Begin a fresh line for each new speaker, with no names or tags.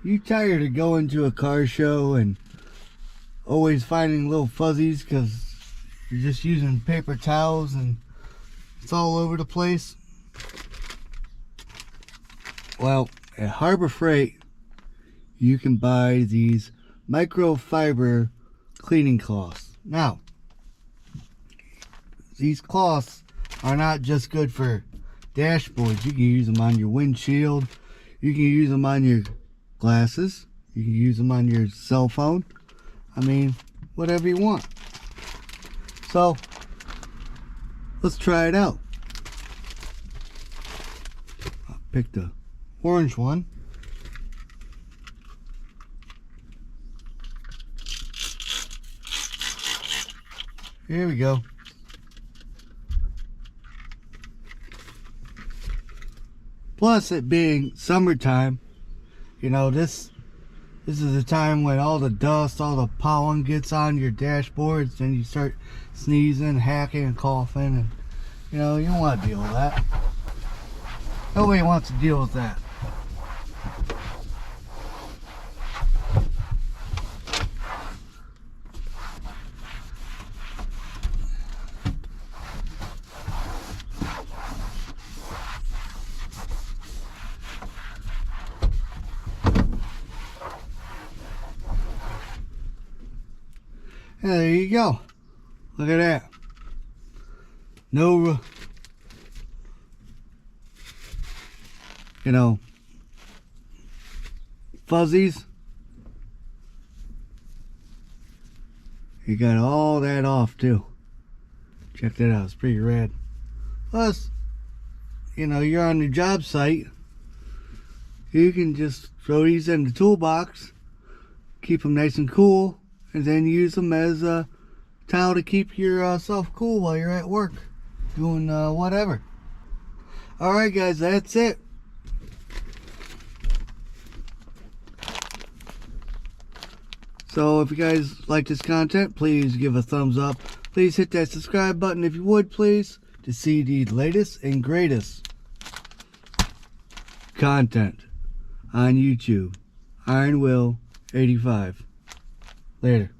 You tired of going to a car show and always finding little fuzzies because you're just using paper towels and it's all over the place? Well, at Harbor Freight, you can buy these microfiber cleaning cloths. Now, these cloths are not just good for dashboards. You can use them on your windshield. You can use them on your glasses. You can use them on your cell phone. I mean, whatever you want. So, let's try it out. I'll pick the orange one. Here we go. Plus, it being summertime, you know, this is the time when all the dust, all the pollen gets on your dashboards, and you start sneezing, hacking, and coughing, and you know, you don't want to deal with that. Nobody wants to deal with that. And there you go. Look at that. No, you know, fuzzies. You got all that off too. Check that out. It's pretty rad. Plus, you know, you're on your job site. You can just throw these in the toolbox, keep them nice and cool, and then use them as a towel to keep yourself cool while you're at work doing whatever. Alright guys, that's it. So if you guys like this content, please give a thumbs up. Please hit that subscribe button if you would, please, to see the latest and greatest content on YouTube. Iron Will 85. Later.